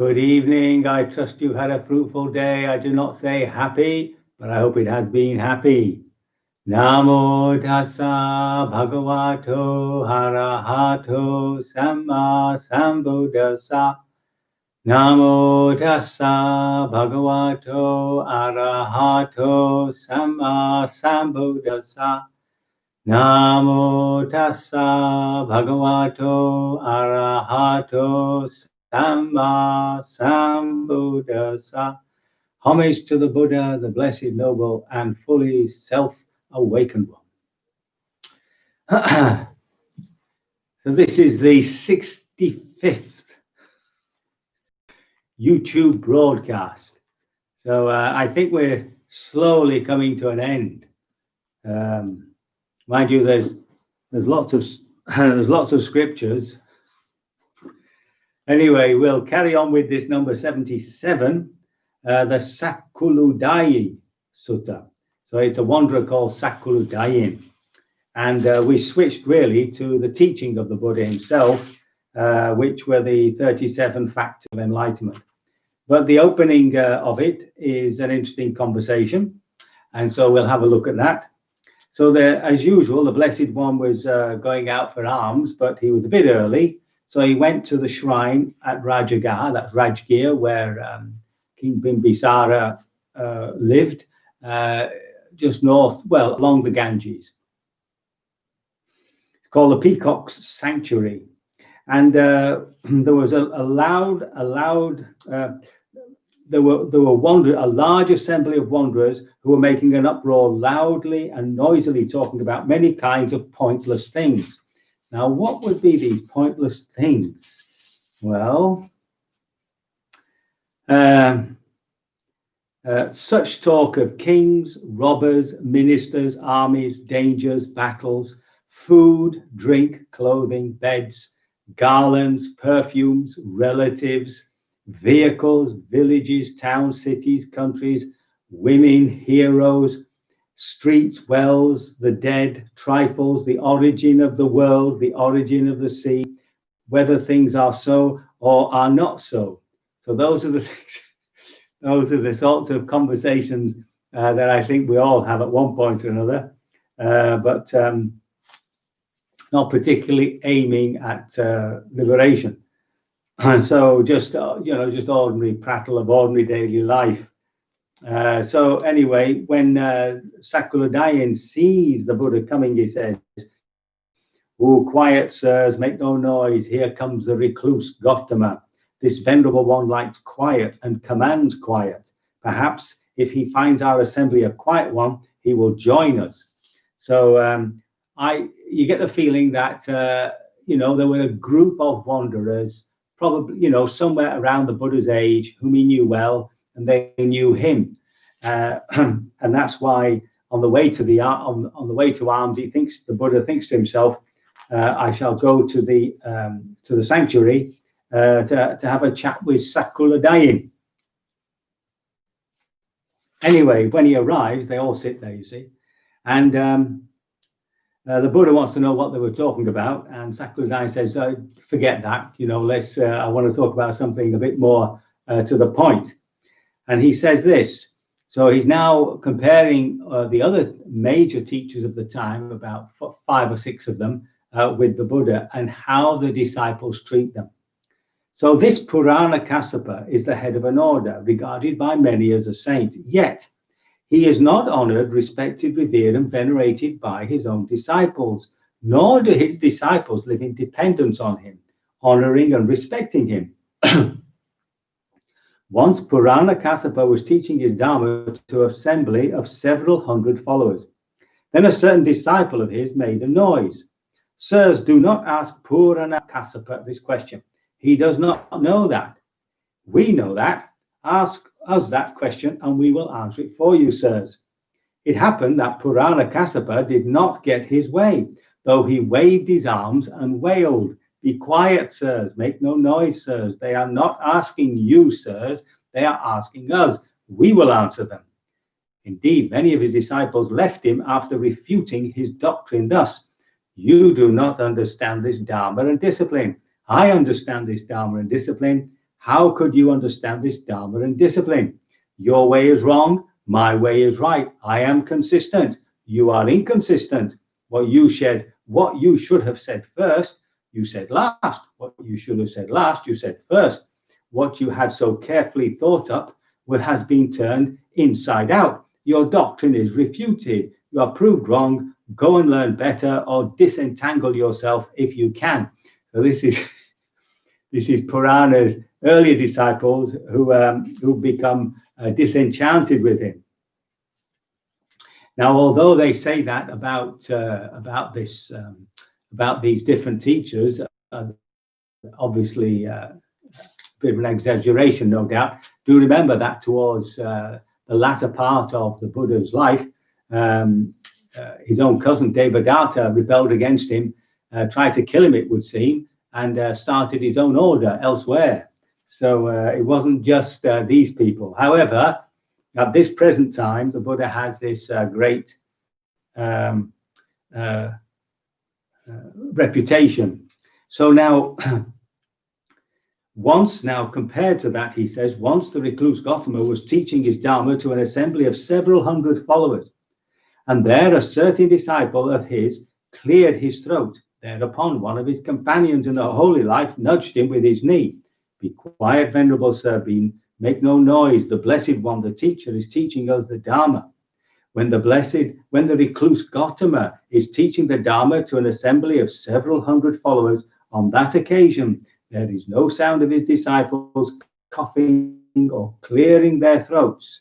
Good evening. I trust you've had a fruitful day. I do not say happy, but I hope it has been happy. Namo tassa bhagavato arahato samma sambuddhassa. Namo tassa bhagavato arahato samma sambuddhassa. Namo tassa bhagavato arahato samma sambuddhassa. Homage to the Buddha, the blessed, noble, and fully self-awakened one. So this is the 65th YouTube broadcast. So I think we're slowly coming to an end. Mind you, there's lots of scriptures. Anyway, we'll carry on with this number 77, the Sakuludayin Sutta. So it's a wanderer called Sakuludayin. And we switched really to the teaching of the Buddha himself, which were the 37 facts of enlightenment. But the opening of it is an interesting conversation. And so we'll have a look at that. So as usual, the Blessed One was going out for alms, but he was a bit early. So he went to the shrine at Rajagir, that's Rajgir, where King Bimbisara lived, just north, well, along the Ganges. It's called the Peacock's Sanctuary. And there was a large assembly of wanderers who were making an uproar loudly and noisily, talking about many kinds of pointless things. Now, what would be these pointless things? Well, such talk of kings, robbers, ministers, armies, dangers, battles, food, drink, clothing, beds, garlands, perfumes, relatives, vehicles, villages, towns, cities, countries, women, heroes, streets, wells, the dead, trifles, the origin of the world, the origin of the sea, whether things are so or are not so. So those are the things, those are the sorts of conversations that I think we all have at one point or another, but not particularly aiming at liberation. And so just just ordinary prattle of ordinary daily life. So anyway, when Sakuludayin sees the Buddha coming, he says, "Oh, quiet, sirs, make no noise. Here comes the recluse Gautama. This venerable one likes quiet and commands quiet. Perhaps if he finds our assembly a quiet one, he will join us." So you get the feeling that there were a group of wanderers, probably somewhere around the Buddha's age, whom he knew well, and they knew him, and that's why on the way to alms, the Buddha thinks to himself, "I shall go to the sanctuary to have a chat with Sakuludayin." Anyway, when he arrives, they all sit there, you see, and the Buddha wants to know what they were talking about, and Sakuludayin says, "Forget that. Let's. I want to talk about something a bit more to the point." And he says this. So he's now comparing the other major teachers of the time, about 5 or 6 of them, with the Buddha and how the disciples treat them. So this Purana Kassapa is the head of an order, regarded by many as a saint. Yet he is not honored, respected, revered, and venerated by his own disciples, nor do his disciples live in dependence on him, honoring and respecting him. Once Purana Kassapa was teaching his Dharma to an assembly of several hundred followers. Then a certain disciple of his made a noise. "Sirs, do not ask Purana Kassapa this question. He does not know that. We know that. Ask us that question and we will answer it for you, sirs." It happened that Purana Kassapa did not get his way, though he waved his arms and wailed, "Be quiet, sirs. Make no noise, sirs. They are not asking you, sirs. They are asking us. We will answer them." Indeed, many of his disciples left him after refuting his doctrine thus: "You do not understand this Dharma and discipline. I understand this Dharma and discipline. How could you understand this Dharma and discipline? Your way is wrong, my way is right. I am consistent, you are inconsistent. What you should have said first, you said last. What you should have said last, you said first. What you had so carefully thought up has been turned inside out. Your doctrine is refuted. You are proved wrong. Go and learn better, or disentangle yourself if you can. So this is Purana's earlier disciples who become disenchanted with him. Now, although they say that about these different teachers, obviously a bit of an exaggeration, no doubt. Do remember that towards the latter part of the Buddha's life, his own cousin Devadatta rebelled against him, tried to kill him, it would seem, and started his own order elsewhere. So it wasn't just these people. However, at this present time, the Buddha has this great reputation. So now, now compared to that, he says, once the recluse Gautama was teaching his Dharma to an assembly of several hundred followers, and there a certain disciple of his cleared his throat. Thereupon one of his companions in the holy life nudged him with his knee. Be quiet, Venerable Sir, make no noise. The Blessed One, the teacher, is teaching us the Dharma. When the recluse Gautama is teaching the Dharma to an assembly of several hundred followers, on that occasion, there is no sound of his disciples coughing or clearing their throats.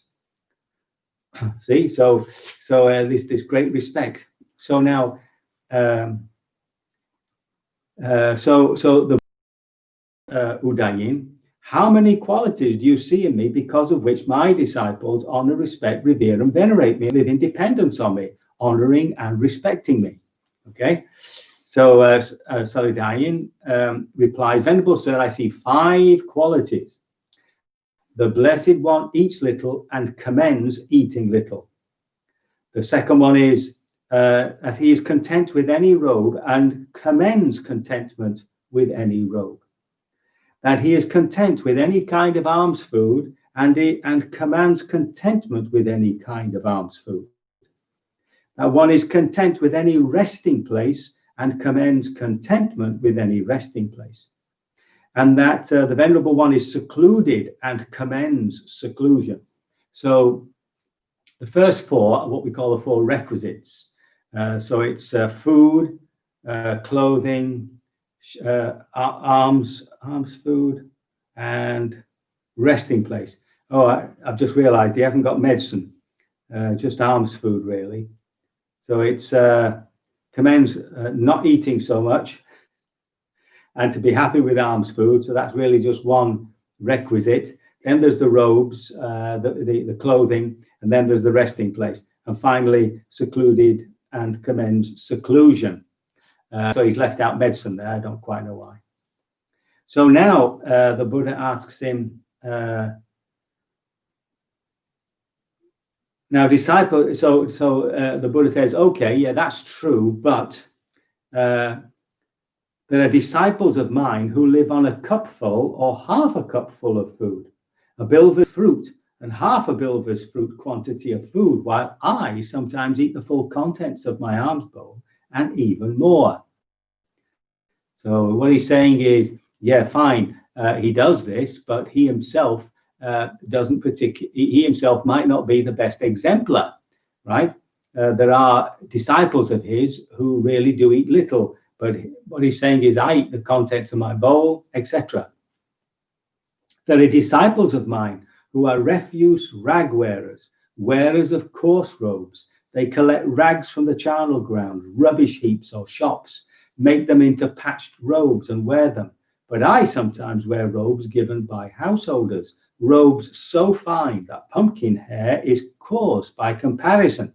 See, so this great respect. So now, so the Udayin, how many qualities do you see in me because of which my disciples honor, respect, revere, and venerate me, live in dependence on me, honoring and respecting me? Okay, so Sakuludayin replies, Venerable Sir, I see 5 qualities. The Blessed One eats little and commends eating little. The second one is that he is content with any robe and commends contentment with any robe. That he is content with any kind of alms food and commands contentment with any kind of alms food. That one is content with any resting place and commends contentment with any resting place. And that the Venerable One is secluded and commends seclusion. So the first 4 are what we call the 4 requisites. So it's food, clothing, alms food, and resting place. Oh, I've just realized he hasn't got medicine, just alms food really. So it's commends not eating so much and to be happy with alms food. So that's really just one requisite. Then there's the robes, the clothing, and then there's the resting place. And finally, secluded and commends seclusion. So he's left out medicine there. I don't quite know why. So now the Buddha asks him, now disciple, so the Buddha says, okay, yeah, that's true, but there are disciples of mine who live on a cupful or half a cupful of food, a bilva's fruit and half a bilva's fruit quantity of food, while I sometimes eat the full contents of my alms bowl and even more. So what he's saying is, yeah, fine, he does this, but he himself he himself might not be the best exemplar, right? There are disciples of his who really do eat little, but what he's saying is, I eat the contents of my bowl, etc. There are disciples of mine who are refuse rag wearers, wearers of coarse robes. They collect rags from the charnel grounds, rubbish heaps or shops, make them into patched robes and wear them. But I sometimes wear robes given by householders, robes so fine that pumpkin hair is coarse by comparison.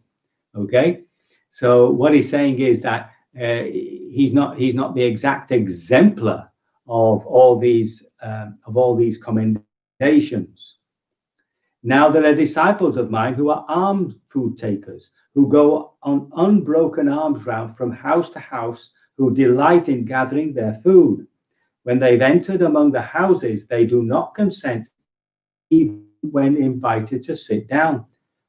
Okay, so what he's saying is that he's not the exact exemplar of all these commendations. Now there are disciples of mine who are alms food takers, who go on unbroken alms round from house to house, who delight in gathering their food. When they've entered among the houses, they do not consent even when invited to sit down.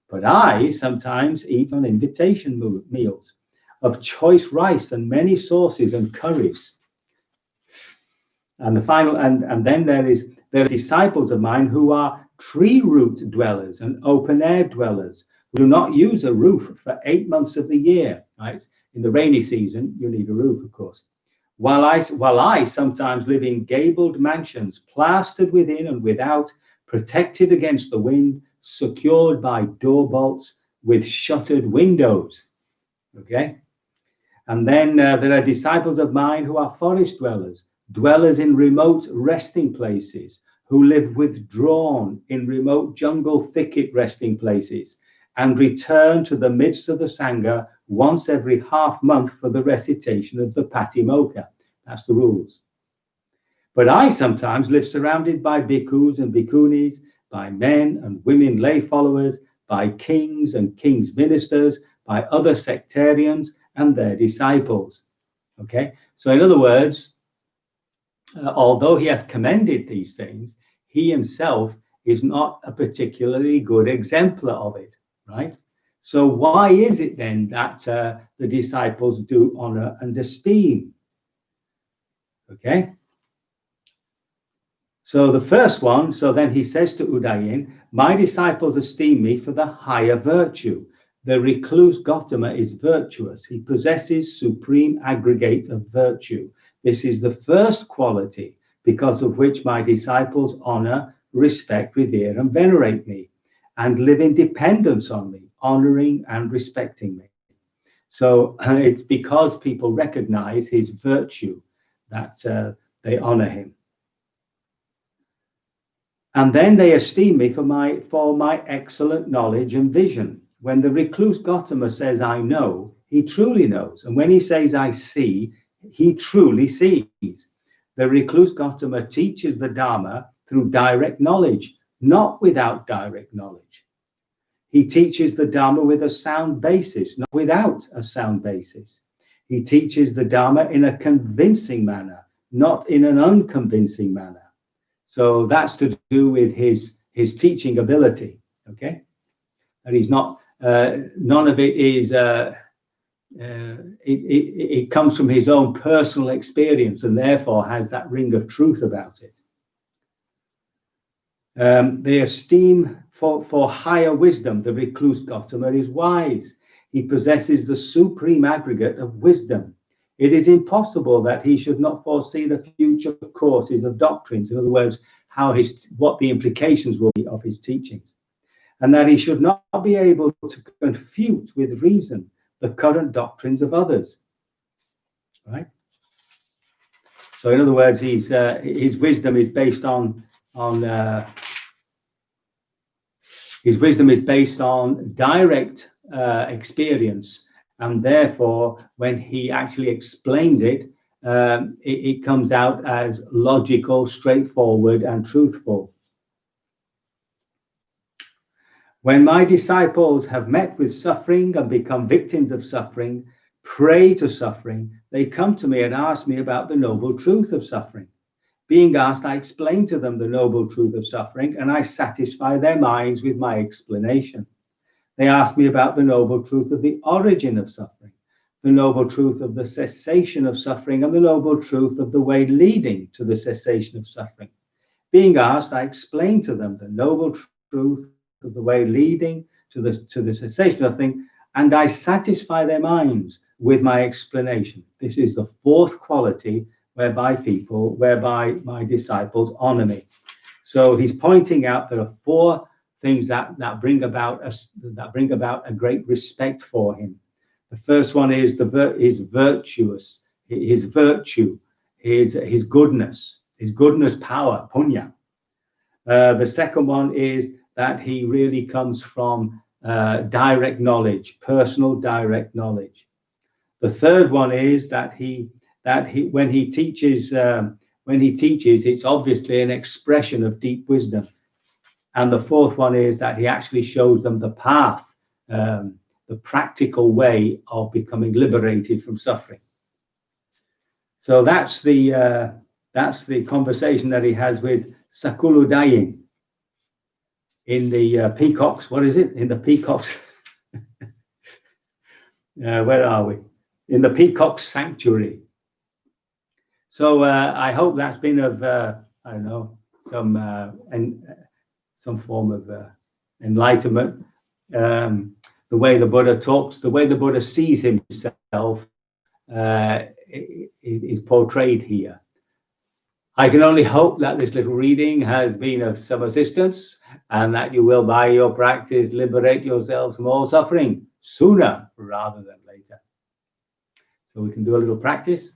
But I sometimes eat on invitation meals of choice rice and many sauces and curries. And the final, and then there are disciples of mine who are tree root dwellers and open air dwellers, who do not use a roof for 8 months of the year. Right? In the rainy season, you need a roof, of course. While I sometimes live in gabled mansions, plastered within and without, protected against the wind, secured by door bolts, with shuttered windows. Okay. And then there are disciples of mine who are forest dwellers, dwellers in remote resting places, who live withdrawn in remote jungle thicket resting places, and return to the midst of the Sangha once every half month for the recitation of the Patimokkha. That's the rules. But I sometimes live surrounded by bhikkhus and bhikkhunis, by men and women lay followers, by kings and kings' ministers, by other sectarians and their disciples. Okay, so in other words, although he has commended these things, he himself is not a particularly good exemplar of it, right? So why is it then that the disciples do honor and esteem? Okay. So the first one, so then he says to Udayin, my disciples esteem me for the higher virtue. The recluse Gautama is virtuous. He possesses supreme aggregate of virtue. This is the first quality because of which my disciples honor, respect, revere, and venerate me, and live in dependence on me, honoring and respecting me. So it's because people recognize his virtue that they honor him. And then they esteem me for my excellent knowledge and vision. When the recluse Gautama says, I know, he truly knows. And when he says, I see, he truly sees. The recluse Gautama teaches the Dharma through direct knowledge, not without direct knowledge. He teaches the Dharma with a sound basis, not without a sound basis. He teaches the Dharma in a convincing manner, not in an unconvincing manner. So that's to do with his teaching ability, okay? And he's not, none of it is, it comes from his own personal experience and therefore has that ring of truth about it. They esteem for higher wisdom. The recluse Gautama is wise. He possesses the supreme aggregate of wisdom. It is impossible that he should not foresee the future courses of doctrines. In other words, what the implications will be of his teachings, and that he should not be able to confute with reason the current doctrines of others. Right. So, in other words, his wisdom is based on direct experience. And therefore, when he actually explains it, it comes out as logical, straightforward, and truthful. When my disciples have met with suffering and become victims of suffering, prey to suffering, they come to me and ask me about the noble truth of suffering. Being asked, I explain to them the noble truth of suffering, and I satisfy their minds with my explanation. They ask me about the noble truth of the origin of suffering, the noble truth of the cessation of suffering, and the noble truth of the way leading to the cessation of suffering. Being asked, I explain to them the noble truth of the way leading to the cessation of suffering, and I satisfy their minds with my explanation. This is the fourth quality whereby my disciples honor me. So he's pointing out there are four things that bring about a great respect for him. The first one is his virtue, his goodness power, punya. The second one is that he really comes from direct knowledge, personal direct knowledge. The third one is that when he teaches, it's obviously an expression of deep wisdom. And the fourth one is that he actually shows them the path, the practical way of becoming liberated from suffering. So that's the That's the conversation that he has with Sakuludayin in the peacocks. What is it? In the peacocks. Where are we? In the peacock sanctuary. So I hope that's been of I don't know, some form of enlightenment. The way the Buddha talks, the way the Buddha sees himself is portrayed here. I can only hope that this little reading has been of some assistance, and that you will, by your practice, liberate yourselves from all suffering sooner rather than later. So we can do a little practice.